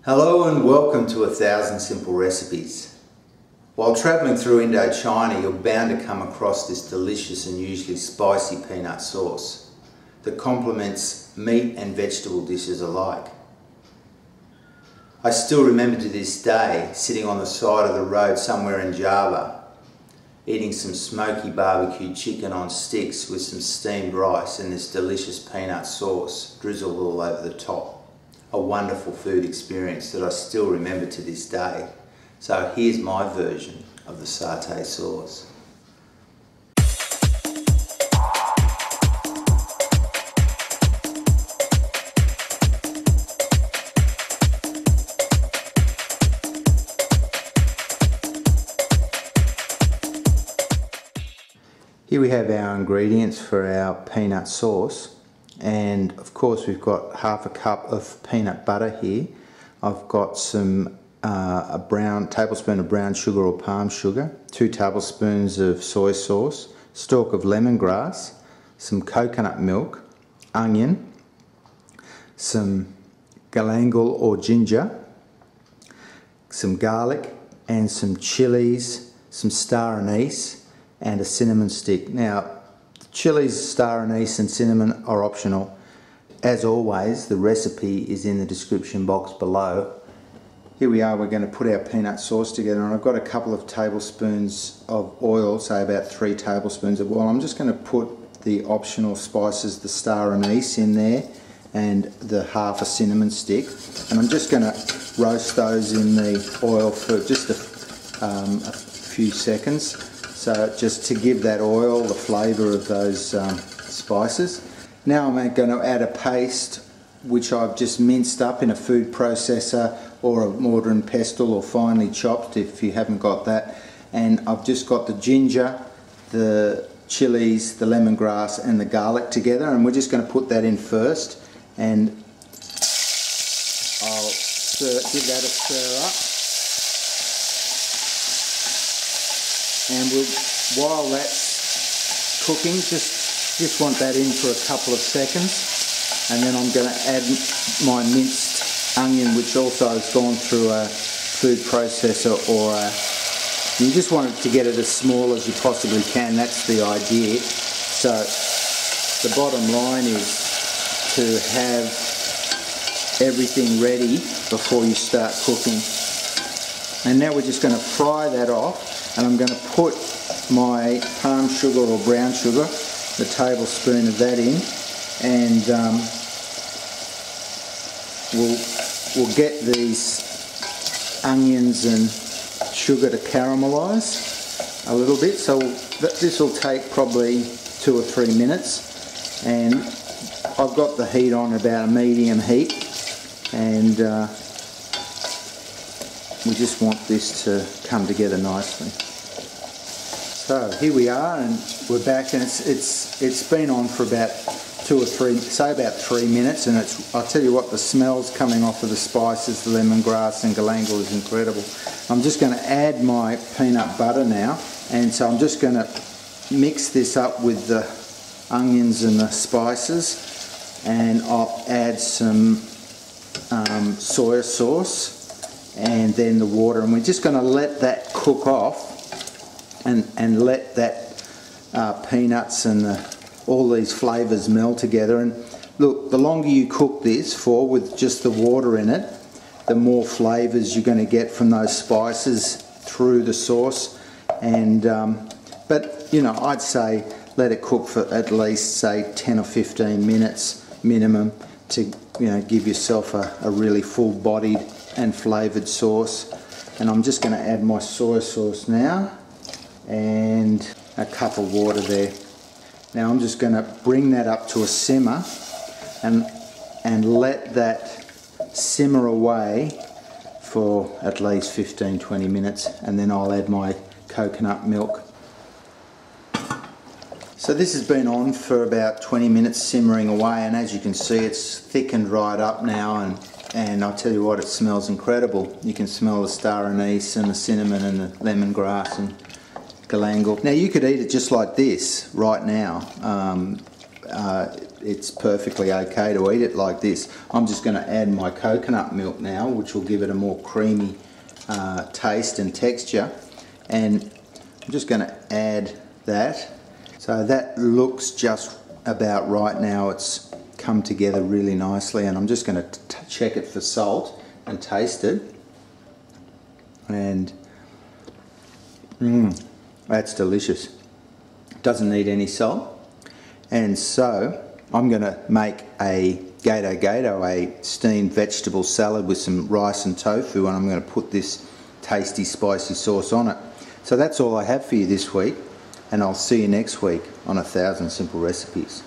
Hello and welcome to 1,000 Simple Recipes. While travelling through Indochina, you're bound to come across this delicious and usually spicy peanut sauce that complements meat and vegetable dishes alike. I still remember to this day sitting on the side of the road somewhere in Java, eating some smoky barbecue chicken on sticks with some steamed rice and this delicious peanut sauce drizzled all over the top. A wonderful food experience that I still remember to this day. So here's my version of the satay sauce. Here we have our ingredients for our peanut sauce. And of course we've got half a cup of peanut butter here. I've got some a tablespoon of brown sugar or palm sugar, 2 tablespoons of soy sauce, stalk of lemongrass, some coconut milk, onion, some galangal or ginger, some garlic and some chillies, some star anise and a cinnamon stick. Now, chillies, star anise and cinnamon are optional. As always, the recipe is in the description box below. Here we are, we're going to put our peanut sauce together, and I've got a couple of tablespoons of oil, say about 3 tablespoons of oil. I'm just going to put the optional spices, the star anise in there and the half a cinnamon stick, and I'm just going to roast those in the oil for just a few seconds. So just to give that oil the flavour of those spices. Now I'm going to add a paste which I've just minced up in a food processor or a mortar and pestle or finely chopped if you haven't got that. And I've just got the ginger, the chillies, the lemongrass and the garlic together, and we're just going to put that in first, and I'll give that a stir up. And while that's cooking, just want that in for a couple of seconds, and then I'm going to add my minced onion, which also has gone through a food processor, or you just want it to get it as small as you possibly can. That's the idea. So the bottom line is to have everything ready before you start cooking. And now we're just going to fry that off. And I'm going to put my palm sugar or brown sugar, the tablespoon of that in, and we'll get these onions and sugar to caramelise a little bit. So this will take probably 2 or 3 minutes, and I've got the heat on about a medium heat, and we just want this to come together nicely. So here we are, and we're back, and it's been on for about 2 or 3, say about 3 minutes, and I'll tell you what, the smells coming off of the spices, the lemongrass and galangal is incredible. I'm just going to add my peanut butter now, and so I'm just going to mix this up with the onions and the spices, and I'll add some soya sauce and then the water, and we're just going to let that cook off and let that peanuts and all these flavours meld together. And look, the longer you cook this for with just the water in it, the more flavours you're going to get from those spices through the sauce. And but you know, I'd say let it cook for at least say 10 or 15 minutes minimum to give yourself a really full-bodied and flavoured sauce. And I'm just going to add my soy sauce now and a cup of water there. Now I'm just going to bring that up to a simmer and let that simmer away for at least 15-20 minutes, and then I'll add my coconut milk. So this has been on for about 20 minutes simmering away, and as you can see it's thickened right up now, and I'll tell you what, it smells incredible. You can smell the star anise and the cinnamon and the lemongrass and galangal. Now you could eat it just like this right now, it's perfectly okay to eat it like this. I'm just going to add my coconut milk now, which will give it a more creamy taste and texture, and I'm just going to add that. So that looks just about right now. It's come together really nicely, and I'm just going to check it for salt and taste it, and that's delicious. Doesn't need any salt. And so I'm going to make a gato, a steamed vegetable salad with some rice and tofu, and I'm going to put this tasty spicy sauce on it. So that's all I have for you this week, and I'll see you next week on 1,000 Simple Recipes.